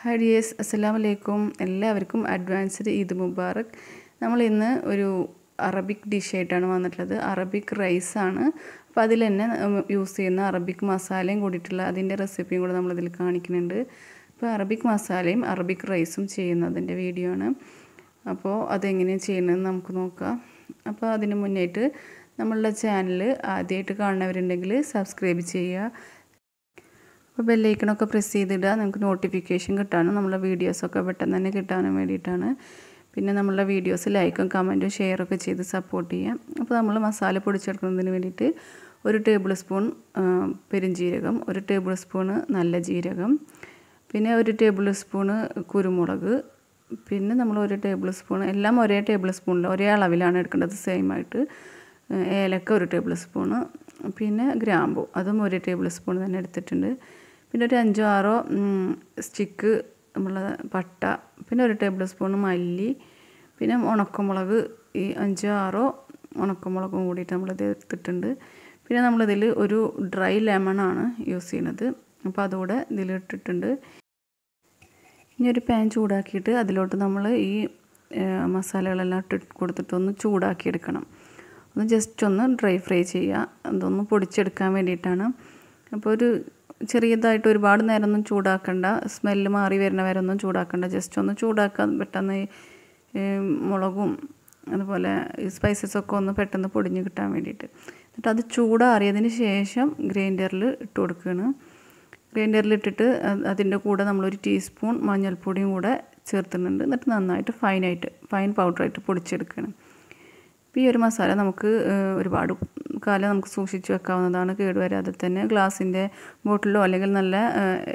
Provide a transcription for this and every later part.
Hi dears, Assalamualaikum. എല്ലാവർക്കും advanced Eid Mubarak. നമ്മൾ ഇന്ന് ഒരു അറബിക് ഡിഷ് ആയിട്ടാണ് വന്നിട്ടുള്ളത്. അറബിക് റൈസ് ആണ്. അപ്പോൾ അതിൽ തന്നെ യൂസ് ചെയ്യുന്ന അറബിക് മസാലയും കൂടിയിട്ടുള്ള അതിൻ്റെ റെസിപ്പിയും കൂടെ നമ്മൾ ഇതിൽ കാണിക്കുന്നുണ്ട്. അപ്പോൾ അറബിക് മസാലയും അറബിക് റൈസും ചെയ്യുന്നതിൻ്റെ വീഡിയോ ആണ്. അപ്പോൾ അതെങ്ങനെയാണ് ചെയ്യുന്നതെന്ന് നമുക്ക് നോക്കാം. അപ്പോൾ അതിന് മുന്നേറ്റ് നമ്മളുടെ ചാനൽ ആദ്യമായിട്ട് കാണുന്നവരുണ്ടെങ്കിൽ സബ്സ്ക്രൈബ് ചെയ്യുക. അപ്പോൾ ബെല്ലൈക്കണൊക്കെ പ്രസ് ചെയ്തിടുക. നമുക്ക് നോട്ടിഫിക്കേഷൻ കിട്ടാനും നമ്മളെ വീഡിയോസൊക്കെ പെട്ടെന്ന് തന്നെ കിട്ടാനും വേണ്ടിയിട്ടാണ്. പിന്നെ നമ്മളുടെ വീഡിയോസ് ലൈക്കും കമൻറ്റും ഷെയറൊക്കെ ചെയ്ത് സപ്പോർട്ട് ചെയ്യാം. അപ്പോൾ നമ്മൾ മസാല പൊടിച്ചെടുക്കുന്നതിന് വേണ്ടിയിട്ട് 1 ടേബിൾ സ്പൂൺ പെരുംജീരകം, 1 ടേബിൾ സ്പൂണ് നല്ല ജീരകം, പിന്നെ 1 ടേബിൾ സ്പൂണ് കുരുമുളക്, പിന്നെ നമ്മൾ 1 ടേബിൾ സ്പൂൺ എല്ലാം ഒരേ ടേബിൾ സ്പൂണിൽ ഒരേ അളവിലാണ് എടുക്കേണ്ടത്. സെയിം ആയിട്ട് ഏലക്ക 1 ടേബിൾ സ്പൂണ്, പിന്നെ ഗ്രാമ്പു അതും 1 ടേബിൾ സ്പൂൺ തന്നെ എടുത്തിട്ടുണ്ട്. പിന്നെ ഒരു 5-6 സ്റ്റിക്ക് നമ്മളെ പട്ട, പിന്നെ 1 ടേബിൾ സ്പൂൺ മല്ലി, പിന്നെ ഉണക്കമുളക് ഈ 5-6 ഉണക്കമുളകും കൂടിയിട്ട് നമ്മളിത് എടുത്തിട്ടുണ്ട്. പിന്നെ നമ്മളിതിൽ ഒരു ഡ്രൈ ലെമണാണ് യൂസ് ചെയ്യുന്നത്. അപ്പോൾ അതുകൂടെ ഇതിലിട്ടിട്ടുണ്ട്. ഇനി ഒരു പാൻ ചൂടാക്കിയിട്ട് അതിലോട്ട് നമ്മൾ ഈ മസാലകളെല്ലാം ഇട്ട് കൊടുത്തിട്ടൊന്ന് ചൂടാക്കിയെടുക്കണം. ഒന്ന് ജസ്റ്റ് ഒന്ന് ഡ്രൈ ഫ്രൈ ചെയ്യുക. അതൊന്ന് പൊടിച്ചെടുക്കാൻ വേണ്ടിയിട്ടാണ്. അപ്പോൾ ഒരു ചെറിയതായിട്ട് ഒരുപാട് നേരമൊന്നും ചൂടാക്കണ്ട, സ്മെല്ല് മാറി വരുന്ന വരെ ഒന്നും ചൂടാക്കണ്ട. ജസ്റ്റ് ഒന്ന് ചൂടാക്കാൻ പെട്ടെന്ന് മുളകും അതുപോലെ ഈ സ്പൈസസൊക്കെ ഒന്ന് പെട്ടെന്ന് പൊടിഞ്ഞ് കിട്ടാൻ വേണ്ടിയിട്ട്. എന്നിട്ട് അത് ചൂടാറിയതിന് ശേഷം ഗ്രൈൻഡറിൽ ഇട്ട് കൊടുക്കുകയാണ്. ഗ്രൈൻഡറിലിട്ടിട്ട് അതിൻ്റെ കൂടെ നമ്മളൊരു ടീസ്പൂൺ മഞ്ഞൾപ്പൊടിയും കൂടെ ചേർത്തുന്നുണ്ട്. എന്നിട്ട് നന്നായിട്ട് ഫൈൻ പൗഡറായിട്ട് പൊടിച്ചെടുക്കണം. ഈ ഒരു മസാല നമുക്ക് ഒരുപാട് കാലം നമുക്ക് സൂക്ഷിച്ച് വെക്കാവുന്നതാണ്, കേടുവരാതെ തന്നെ. ഗ്ലാസിൻ്റെ ബോട്ടിലോ അല്ലെങ്കിൽ നല്ല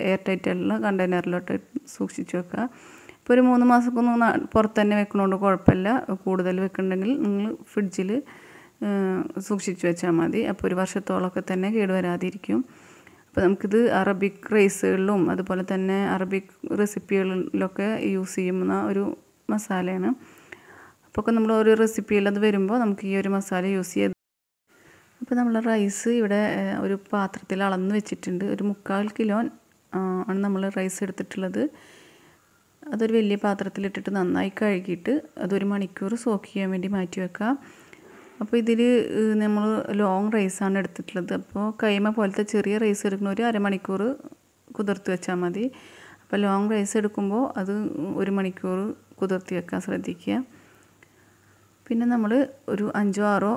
എയർ ടൈറ്റുള്ള കണ്ടെയ്നറിലോട്ട് സൂക്ഷിച്ച് വെക്കുക. ഇപ്പോൾ ഒരു 3 മാസമൊക്കെ പുറത്ത് തന്നെ വെക്കണോണ്ട് കുഴപ്പമില്ല. കൂടുതൽ വെക്കണമെങ്കിൽ നിങ്ങൾ ഫ്രിഡ്ജിൽ സൂക്ഷിച്ച് വെച്ചാൽ മതി. അപ്പോൾ 1 വർഷത്തോളമൊക്കെ തന്നെ കേടുവരാതിരിക്കും. അപ്പോൾ നമുക്കിത് അറബിക് റൈസുകളിലും അതുപോലെ തന്നെ അറബിക് റെസിപ്പികളിലൊക്കെ യൂസ് ചെയ്യുന്ന ഒരു മസാലയാണ്. അപ്പോൾ നമ്മൾ ഒരു റെസിപ്പിയിൽ അത് വരുമ്പോൾ നമുക്ക് ഈ ഒരു മസാല യൂസ് ചെയ്ത്. അപ്പോൾ നമ്മൾ റൈസ് ഇവിടെ ഒരു പാത്രത്തിൽ അളന്ന് വെച്ചിട്ടുണ്ട്. ഒരു 3/4 കിലോ ആണ് നമ്മൾ റൈസ് എടുത്തിട്ടുള്ളത്. അതൊരു വലിയ പാത്രത്തിലിട്ടിട്ട് നന്നായി കഴുകിയിട്ട് അതൊരു മണിക്കൂർ സോക്ക് ചെയ്യാൻ വേണ്ടി മാറ്റി വെക്കാം. അപ്പോൾ ഇതിൽ നമ്മൾ ലോങ് റൈസാണ് എടുത്തിട്ടുള്ളത്. അപ്പോൾ കൈമ പോലത്തെ ചെറിയ റൈസ് എടുക്കുന്ന ഒരു അരമണിക്കൂർ കുതിർത്ത് വെച്ചാൽ മതി. അപ്പോൾ ലോങ് റൈസ് എടുക്കുമ്പോൾ അത് 1 മണിക്കൂർ കുതിർത്തി വെക്കാൻ ശ്രദ്ധിക്കുക. പിന്നെ നമ്മൾ ഒരു 5-6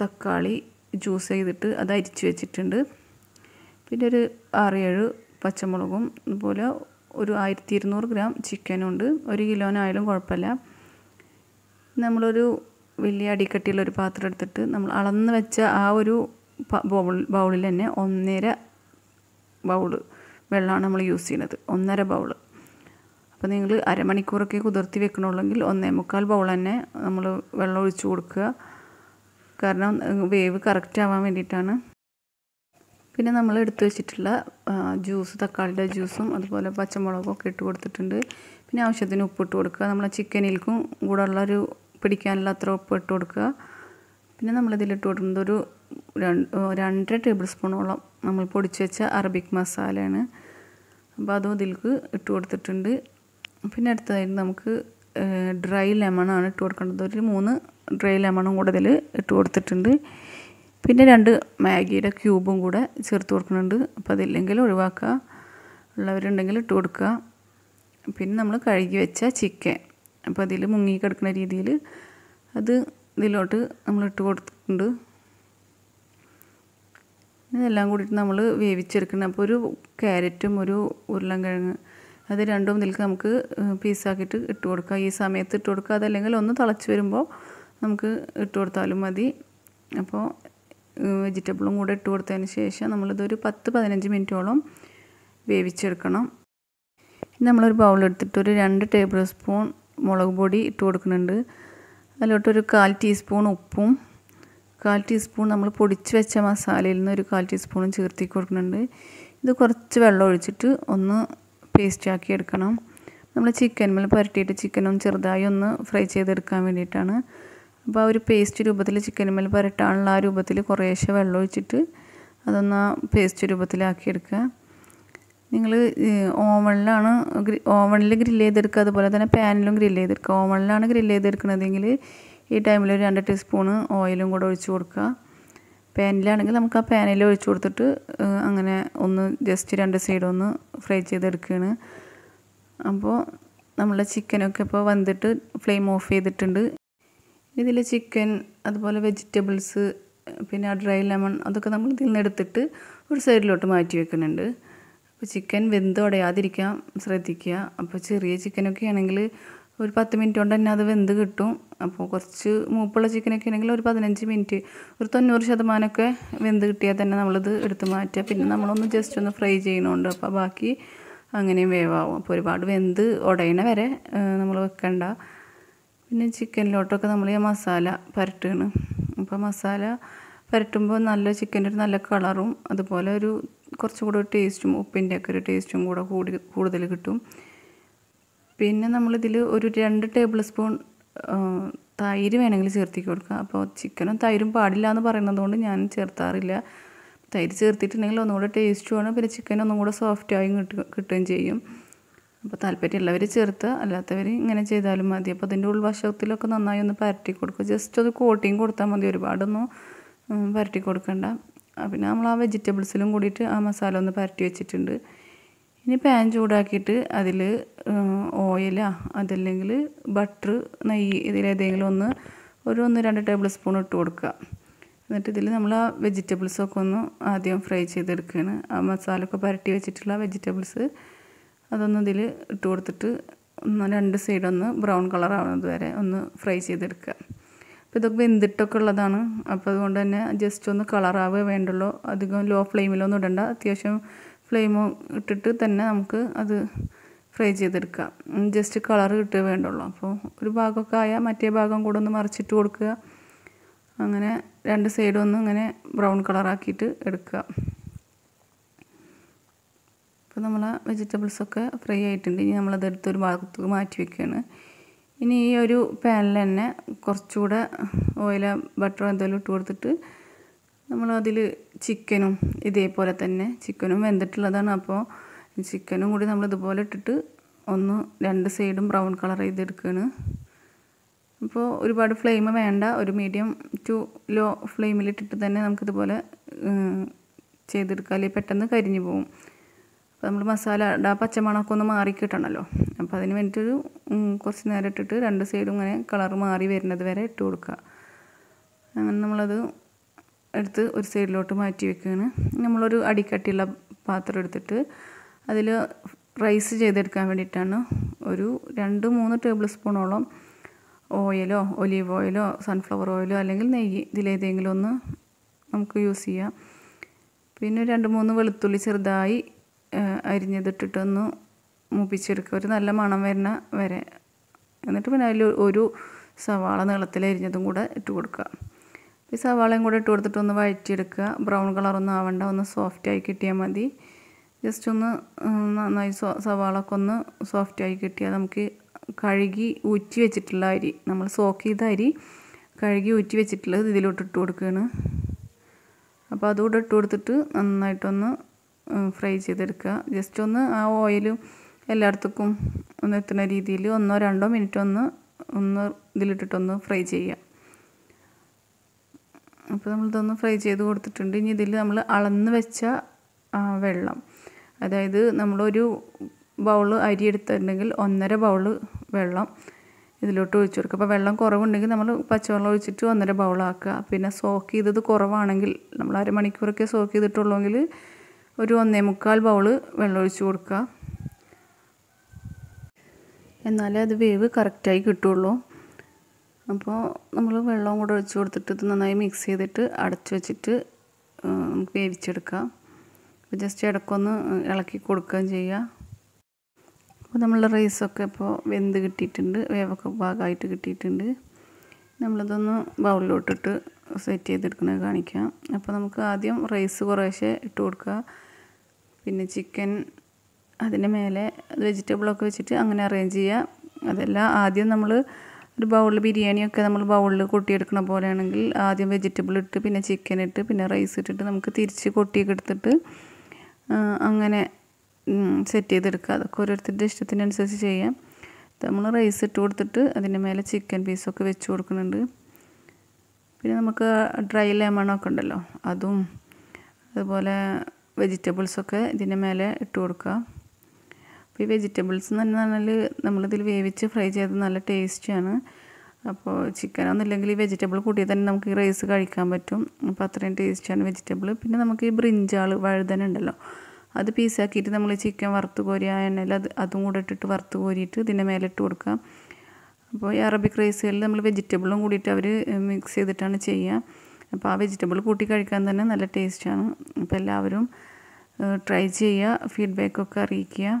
തക്കാളി ജ്യൂസ് ചെയ്തിട്ട് അത് അരിച്ച് വെച്ചിട്ടുണ്ട്. പിന്നെ ഒരു 6-7 പച്ചമുളകും അതുപോലെ ഒരു 1200 ഗ്രാം ചിക്കനുണ്ട്. 1 കിലോനായാലും കുഴപ്പമില്ല. നമ്മളൊരു വലിയ അടിക്കട്ടിയുള്ളൊരു പാത്രം എടുത്തിട്ട് നമ്മൾ അളന്ന് വെച്ച ആ ഒരു ബൗളിൽ തന്നെ 1.5 ബൗൾ വെള്ളമാണ് നമ്മൾ യൂസ് ചെയ്യുന്നത്. 1.5 ബൗൾ. അപ്പോൾ നിങ്ങൾ അരമണിക്കൂറൊക്കെ കുതിർത്തി വെക്കണുള്ളെങ്കിൽ 1.25 ബൗൾ തന്നെ നമ്മൾ വെള്ളം ഒഴിച്ച് കൊടുക്കുക. കാരണം വേവ് കറക്റ്റ് ആവാൻ വേണ്ടിയിട്ടാണ്. പിന്നെ നമ്മൾ എടുത്തു വെച്ചിട്ടുള്ള ജ്യൂസ്, തക്കാളിയുടെ ജ്യൂസും അതുപോലെ പച്ചമുളകും ഒക്കെ ഇട്ട് കൊടുത്തിട്ടുണ്ട്. പിന്നെ ആവശ്യത്തിന് ഉപ്പിട്ട് കൊടുക്കുക. നമ്മളെ ചിക്കനിൽക്കും കൂടെ ഉള്ളൊരു പിടിക്കാനുള്ള അത്ര ഉപ്പ് ഇട്ട് കൊടുക്കുക. പിന്നെ നമ്മളിതിലിട്ട് കൊടുക്കുന്നത് ഒരു 2.5 ടേബിൾ സ്പൂണോളം നമ്മൾ പൊടിച്ച് വെച്ച അറബിക് മസാലയാണ്. അപ്പോൾ അതും ഇതിലേക്ക് ഇട്ട് കൊടുത്തിട്ടുണ്ട്. പിന്നെ അടുത്തതായിട്ട് നമുക്ക് ഡ്രൈ ലെമണാണ് ഇട്ട് കൊടുക്കേണ്ടത്. ഒരു 3 ഡ്രൈ ലെമണും കൂടെ ഇതിൽ ഇട്ട് കൊടുത്തിട്ടുണ്ട്. പിന്നെ 2 മാഗിയുടെ ക്യൂബും കൂടെ ചേർത്ത് കൊടുക്കുന്നുണ്ട്. അപ്പോൾ അതില്ലെങ്കിൽ ഒഴിവാക്കുക, ഉള്ളവരുണ്ടെങ്കിൽ ഇട്ട് കൊടുക്കുക. പിന്നെ നമ്മൾ കഴുകി വെച്ച ചിക്കൻ, അപ്പോൾ അതിൽ മുങ്ങി കിടക്കുന്ന രീതിയിൽ അത് ഇതിലോട്ട് നമ്മൾ ഇട്ട് കൊടുത്തിട്ടുണ്ട്. ഇതെല്ലാം കൂടിയിട്ട് നമ്മൾ വേവിച്ചെടുക്കണം. അപ്പോൾ ഒരു ക്യാരറ്റും ഒരു ഉരുളൻകിഴങ്ങ് അത് രണ്ടും ഇതിലേക്ക് നമുക്ക് പീസാക്കിയിട്ട് ഇട്ട് കൊടുക്കുക. ഈ സമയത്ത് ഇട്ട് കൊടുക്കുക. അതല്ലെങ്കിൽ ഒന്ന് തിളച്ച് വരുമ്പോൾ നമുക്ക് ഇട്ട് കൊടുത്താലും മതി. അപ്പോൾ വെജിറ്റബിളും കൂടെ ഇട്ട് കൊടുത്തതിന് ശേഷം നമ്മളിതൊരു 10-15 മിനിറ്റോളം വേവിച്ചെടുക്കണം. നമ്മളൊരു ബൗളെടുത്തിട്ട് ഒരു 2 ടേബിൾ സ്പൂൺ മുളക് പൊടി ഇട്ട് കൊടുക്കുന്നുണ്ട്. അതിലോട്ടൊരു 1/4 ടീസ്പൂൺ ഉപ്പും 1/4 ടീസ്പൂൺ നമ്മൾ പൊടിച്ച് വെച്ച മസാലയിൽ നിന്ന് ഒരു 1/4 ടീസ്പൂണും ചേർത്തി കൊടുക്കുന്നുണ്ട്. ഇത് കുറച്ച് വെള്ളം ഒഴിച്ചിട്ട് ഒന്ന് പേസ്റ്റ് ആക്കി എടുക്കണം. നമ്മൾ ചിക്കൻ മേൽ പുരട്ടിയിട്ട് ചിക്കനൊന്ന് ചെറുതായി ഒന്ന് ഫ്രൈ ചെയ്തെടുക്കാൻ വേണ്ടിയിട്ടാണ്. അപ്പോൾ ആ ഒരു പേസ്റ്റ് രൂപത്തിൽ ചിക്കൻ മേൽ പുരട്ടാനുള്ള ആ രൂപത്തിൽ കുറേശ്ശെ വെള്ളം ഒഴിച്ചിട്ട് അതൊന്ന് പേസ്റ്റ് രൂപത്തിലാക്കിയെടുക്കുക. നിങ്ങൾ ഓവണിൽ ഗ്രില്ല് ചെയ്തെടുക്കുക, അതുപോലെ തന്നെ പാനിലും ഗ്രില്ല് ചെയ്തെടുക്കുക. ഓവണിലാണ് ഗ്രില്ല് ചെയ്തെടുക്കുന്നതെങ്കിൽ ഈ ടൈമിൽ ഒരു 2 ടീസ്പൂണ് ഓയിലും കൂടെ ഒഴിച്ച് കൊടുക്കുക. പാനിലാണെങ്കിൽ നമുക്ക് ആ പാനിൽ ഒഴിച്ച് കൊടുത്തിട്ട് അങ്ങനെ ഒന്ന് ജസ്റ്റ് 2 സൈഡ് ഒന്ന് ഫ്രൈ ചെയ്തെടുക്കുകയാണ്. അപ്പോൾ നമ്മളെ ചിക്കനൊക്കെ ഇപ്പോൾ വന്നിട്ട് ഫ്ലെയിം ഓഫ് ചെയ്തിട്ടുണ്ട്. ഇതിൽ ചിക്കൻ, അതുപോലെ വെജിറ്റബിൾസ്, പിന്നെ ഡ്രൈ ലെമൺ അതൊക്കെ നമ്മൾ ഇതിൽ നിന്ന് എടുത്തിട്ട് ഒരു സൈഡിലോട്ട് മാറ്റി വെക്കുന്നുണ്ട്. അപ്പോൾ ചിക്കൻ വെന്ത് ഉടയാതിരിക്കാൻ ശ്രദ്ധിക്കുക. അപ്പോൾ ചെറിയ ചിക്കനൊക്കെ ആണെങ്കിൽ ഒരു 10 മിനിറ്റ് കൊണ്ട് തന്നെ അത് വെന്ത് കിട്ടും. അപ്പോൾ കുറച്ച് മൂപ്പുള്ള ചിക്കനൊക്കെ ആണെങ്കിൽ ഒരു 15 മിനിറ്റ്, ഒരു 90% വെന്ത് കിട്ടിയാൽ തന്നെ നമ്മളിത് എടുത്ത് മാറ്റുക. പിന്നെ നമ്മളൊന്ന് ജസ്റ്റ് ഒന്ന് ഫ്രൈ ചെയ്യുന്നുണ്ട്, അപ്പോൾ ബാക്കി അങ്ങനെയും വേവാവും. അപ്പോൾ ഒരുപാട് വെന്ത് ഉടയണ വരെ നമ്മൾ വെക്കണ്ട. പിന്നെ ചിക്കനിലോട്ടൊക്കെ നമ്മൾ ഈ മസാല പുരട്ടുകയാണ്. അപ്പോൾ മസാല പുരട്ടുമ്പോൾ നല്ല ചിക്കൻ്റെ ഒരു നല്ല കളറും, അതുപോലെ ഒരു കുറച്ചുകൂടെ ഒരു ടേസ്റ്റും, ഉപ്പിൻ്റെയൊക്കെ ഒരു ടേസ്റ്റും കൂടെ കൂടുതൽ കിട്ടും. പിന്നെ നമ്മളിതിൽ ഒരു 2 ടേബിൾ സ്പൂൺ തൈര് വേണമെങ്കിൽ ചേർത്തി കൊടുക്കുക. അപ്പോൾ ചിക്കനും തൈരും പാടില്ല എന്ന് പറയുന്നത് കൊണ്ട് ഞാൻ ചേർത്താറില്ല. തൈര് ചേർത്തിട്ടുണ്ടെങ്കിൽ ഒന്നുകൂടെ ടേസ്റ്റുമാണ്, പിന്നെ ചിക്കൻ ഒന്നും കൂടെ സോഫ്റ്റായി കിട്ടുകയും ചെയ്യും. അപ്പോൾ താല്പര്യമുള്ളവർ ചേർത്ത്, അല്ലാത്തവർ ഇങ്ങനെ ചെയ്താലും മതി. അപ്പോൾ അതിൻ്റെ ഉൾവശത്തിലൊക്കെ നന്നായി ഒന്ന് പരട്ടി കൊടുക്കുക. ജസ്റ്റ് ഒരു കോട്ടിങ് കൊടുത്താൽ മതി, ഒരുപാടൊന്നും പരട്ടി കൊടുക്കണ്ട. പിന്നെ നമ്മൾ ആ വെജിറ്റബിൾസിലും കൂടിയിട്ട് ആ മസാല ഒന്ന് പരട്ടി വെച്ചിട്ടുണ്ട്. ഇനി പാൻ ചൂടാക്കിയിട്ട് അതിൽ ഓയിലാ അതല്ലെങ്കിൽ ബട്ടർ, നെയ്യ് ഇതിലേതെങ്കിലും ഒരു 1-2 ടേബിൾ സ്പൂൺ ഇട്ട് കൊടുക്കുക. എന്നിട്ട് ഇതിൽ നമ്മൾ ആ വെജിറ്റബിൾസൊക്കെ ഒന്ന് ആദ്യം ഫ്രൈ ചെയ്തെടുക്കുകയാണ്. ആ മസാലയൊക്കെ പരട്ടി വെച്ചിട്ടുള്ള വെജിറ്റബിൾസ് അതൊന്ന് ഇതിൽ ഇട്ട് കൊടുത്തിട്ട് 2 സൈഡൊന്ന് ബ്രൗൺ കളർ ആവുന്നത് വരെ ഒന്ന് ഫ്രൈ ചെയ്തെടുക്കുക. അപ്പോൾ ഇതൊക്കെ വെന്തിട്ടൊക്കെ ഉള്ളതാണ്. അപ്പോൾ അതുകൊണ്ട് തന്നെ ജസ്റ്റ് ഒന്ന് കളറാവേ വേണ്ടുള്ളൂ. അധികം ലോ ഫ്ലെയിമിലൊന്നും ഇടണ്ട. അത്യാവശ്യം ഫ്ലെയിം ഇട്ടിട്ട് തന്നെ നമുക്ക് അത് ഫ്രൈ ചെയ്തെടുക്കാം. ജസ്റ്റ് കളർ കിട്ടുകയേ വേണ്ടുള്ളൂ. അപ്പോൾ ഒരു ഭാഗമൊക്കെ ആയാൽ മറ്റേ ഭാഗം കൂടെ ഒന്ന് മറിച്ചിട്ട് കൊടുക്കുക. അങ്ങനെ 2 സൈഡും ഒന്ന് ഇങ്ങനെ ബ്രൗൺ കളറാക്കിയിട്ട് എടുക്കുക. അപ്പോൾ നമ്മൾ വെജിറ്റബിൾസൊക്കെ ഫ്രൈ ആയിട്ടുണ്ട്. ഇനി നമ്മളതെടുത്തൊരു ഭാഗത്തേക്ക് മാറ്റി വയ്ക്കുകയാണ്. ഇനി ഈ ഒരു പാനിൽ തന്നെ കുറച്ചുകൂടെ ഓയിലോ ബട്ടറോ എന്തെങ്കിലും ഇട്ട് കൊടുത്തിട്ട് നമ്മളതിൽ ചിക്കനും ഇതേപോലെ തന്നെ, ചിക്കനും വെന്തിട്ടുള്ളതാണ്. അപ്പോൾ ചിക്കനും കൂടി നമ്മളിതുപോലെ ഇട്ടിട്ട് ഒന്ന് 2 സൈഡും ബ്രൗൺ കളർ ചെയ്തെടുക്കുകയാണ്. അപ്പോൾ ഒരുപാട് ഫ്ലെയിം വേണ്ട, ഒരു മീഡിയം ടു ലോ ഫ്ലെയിമിലിട്ടിട്ട് തന്നെ നമുക്കിതുപോലെ ചെയ്തെടുക്കാം, അല്ലെങ്കിൽ പെട്ടെന്ന് കരിഞ്ഞു പോകും. അപ്പോൾ നമ്മൾ മസാല പച്ചമണമൊക്കെ ഒന്ന് മാറി കിട്ടണമല്ലോ. അപ്പോൾ അതിന് വേണ്ടിയിട്ടൊരു കുറച്ച് നേരം ഇട്ടിട്ട് 2 സൈഡും ഇങ്ങനെ കളർ മാറി വരുന്നത് വരെ ഇട്ട് കൊടുക്കുക. അങ്ങനെ നമ്മളത് എടുത്ത് ഒരു സൈഡിലോട്ട് മാറ്റി വെക്കുകയാണ്. നമ്മളൊരു അടിക്കട്ടിയുള്ള പാത്രം എടുത്തിട്ട് അതിൽ റൈസ് ചെയ്തെടുക്കാൻ വേണ്ടിയിട്ടാണ് ഒരു 2-3 ടേബിൾ സ്പൂണോളം ഓയിലോ, ഒലീവ് ഓയിലോ, സൺഫ്ലവർ ഓയിലോ അല്ലെങ്കിൽ നെയ്യ് ഇതിലേതെങ്കിലും ഒന്ന് നമുക്ക് യൂസ് ചെയ്യാം. പിന്നെ 2-3 വെളുത്തുള്ളി ചെറുതായി അരിഞ്ഞതിട്ടിട്ടൊന്ന് മൂപ്പിച്ചെടുക്കുക, ഒരു നല്ല മണം വരുന്ന വരെ. എന്നിട്ട് പിന്നെ അതിൽ ഒരു സവാള നീളത്തിൽ അരിഞ്ഞതും കൂടെ ഇട്ട് കൊടുക്കുക. ഈ സവാളയും കൂടെ ഇട്ട് കൊടുത്തിട്ടൊന്ന് വഴറ്റിയെടുക്കുക. ബ്രൗൺ കളറൊന്നും ആവണ്ട, ഒന്ന് സോഫ്റ്റായി കിട്ടിയാൽ മതി. ജസ്റ്റ് ഒന്ന് നന്നായി സവാളൊക്കെ ഒന്ന് സോഫ്റ്റായി കിട്ടിയാൽ നമുക്ക് കഴുകി ഊറ്റി വെച്ചിട്ടുള്ള അരി, നമ്മൾ സോക്ക് ചെയ്ത അരി കഴുകി ഊറ്റി വെച്ചിട്ടുള്ളത് ഇതിലോട്ട് ഇട്ട് കൊടുക്കുകയാണ്. അപ്പോൾ അതുകൂടെ ഇട്ട് കൊടുത്തിട്ട് നന്നായിട്ടൊന്ന് ഫ്രൈ ചെയ്തെടുക്കുക. ജസ്റ്റ് ഒന്ന് ആ ഓയിലും എല്ലായിടത്തേക്കും ഒന്ന് എത്തുന്ന രീതിയിൽ 1-2 മിനിറ്റ് ഒന്ന് ഇതിലിട്ടിട്ടൊന്ന് ഫ്രൈ ചെയ്യുക. അപ്പോൾ നമ്മളിതൊന്ന് ഫ്രൈ ചെയ്ത് കൊടുത്തിട്ടുണ്ട്. ഇനി ഇതിൽ നമ്മൾ അളന്ന് വെച്ച വെള്ളം, അതായത് നമ്മളൊരു ബൗൾ അരി എടുത്തിട്ടുണ്ടെങ്കിൽ 1.5 ബൗൾ വെള്ളം ഇതിലോട്ട് ഒഴിച്ചു കൊടുക്കുക. അപ്പോൾ വെള്ളം കുറവുണ്ടെങ്കിൽ നമ്മൾ പച്ചവെള്ളം ഒഴിച്ചിട്ട് 1.5 ബൗളാക്കുക. പിന്നെ സോക്ക് ചെയ്തത് കുറവാണെങ്കിൽ, നമ്മൾ അരമണിക്കൂറൊക്കെ സോക്ക് ചെയ്തിട്ടുള്ളെങ്കിൽ ഒരു 1.25 ബൗൾ വെള്ളം ഒഴിച്ച് കൊടുക്കുക. എന്നാലേ അത് വേവ് കറക്റ്റായി കിട്ടുള്ളൂ. അപ്പോൾ നമ്മൾ വെള്ളവും കൂടെ ഒഴിച്ച് കൊടുത്തിട്ട് ഇത് നന്നായി മിക്സ് ചെയ്തിട്ട് അടച്ചു വെച്ചിട്ട് നമുക്ക് വേവിച്ചെടുക്കാം. അപ്പോൾ ജസ്റ്റ് ഇടയ്ക്കൊന്ന് ഇളക്കി കൊടുക്കുകയും ചെയ്യുക. അപ്പോൾ നമ്മളുടെ റൈസൊക്കെ ഇപ്പോൾ വെന്ത് കിട്ടിയിട്ടുണ്ട്, വേവൊക്കെ ഭാഗമായിട്ട് കിട്ടിയിട്ടുണ്ട്. നമ്മളിതൊന്ന് ബൗളിലോട്ടിട്ട് സെറ്റ് ചെയ്തെടുക്കുന്നത് കാണിക്കാം. അപ്പോൾ നമുക്ക് ആദ്യം റൈസ് കുറേശ്ശെ ഇട്ട് കൊടുക്കുക. പിന്നെ ചിക്കൻ അതിൻ്റെ മേലെ വെജിറ്റബിളൊക്കെ വെച്ചിട്ട് അങ്ങനെ അറേഞ്ച് ചെയ്യുക. അതെല്ലാം ആദ്യം നമ്മൾ ഒരു ബൗളിൽ ബിരിയാണിയൊക്കെ നമ്മൾ ബൗളിൽ കൊട്ടിയെടുക്കണ പോലെയാണെങ്കിൽ ആദ്യം വെജിറ്റബിൾ ഇട്ട് പിന്നെ ചിക്കൻ ഇട്ട് പിന്നെ റൈസ് ഇട്ടിട്ട് നമുക്ക് തിരിച്ച് കൊട്ടിയൊക്കെ എടുത്തിട്ട് അങ്ങനെ സെറ്റ് ചെയ്തെടുക്കുക. അതൊക്കെ ഓരോരുത്തരുടെ ഇഷ്ടത്തിനനുസരിച്ച് ചെയ്യാം. നമ്മൾ റൈസ് ഇട്ട് കൊടുത്തിട്ട് അതിൻ്റെ മേലെ ചിക്കൻ പീസൊക്കെ വെച്ച് കൊടുക്കുന്നുണ്ട്. പിന്നെ നമുക്ക് ഡ്രൈ ലെമണൊക്കെ ഉണ്ടല്ലോ, അതും അതുപോലെ വെജിറ്റബിൾസൊക്കെ ഇതിൻ്റെ മേലെ ഇട്ട് കൊടുക്കുക. അപ്പോൾ ഈ വെജിറ്റബിൾസ് എന്ന് പറഞ്ഞാൽ നമ്മളിതിൽ വേവിച്ച് ഫ്രൈ ചെയ്ത് നല്ല ടേസ്റ്റിയാണ്. അപ്പോൾ ചിക്കനൊന്നും ഇല്ലെങ്കിൽ ഈ വെജിറ്റബിൾ കൂട്ടിയാൽ തന്നെ നമുക്ക് ഈ റൈസ് കഴിക്കാൻ പറ്റും. അപ്പോൾ അത്രയും ടേസ്റ്റിയാണ് വെജിറ്റബിൾ. പിന്നെ നമുക്ക് ഈ ബ്രിഞ്ചാൾ വഴുതന ഉണ്ടല്ലോ, അത് പീസാക്കിയിട്ട് നമ്മൾ ചിക്കൻ വറുത്ത് കോരി ആ എണ്ണയിൽ അതും കൂടെ ഇട്ടിട്ട് വറുത്ത് കോരിയിട്ട് ഇതിൻ്റെ മേലെ ഇട്ട് കൊടുക്കാം. അപ്പോൾ ഈ അറബിക് റൈസുകളിൽ നമ്മൾ വെജിറ്റബിളും കൂടിയിട്ട് അവർ മിക്സ് ചെയ്തിട്ടാണ് ചെയ്യുക. അപ്പോൾ ആ വെജിറ്റബിൾ കൂട്ടി കഴിക്കാൻ തന്നെ നല്ല ടേസ്റ്റാണ്. അപ്പോൾ എല്ലാവരും ട്രൈ ചെയ്യുക, ഫീഡ്ബാക്കൊക്കെ അറിയിക്കുക.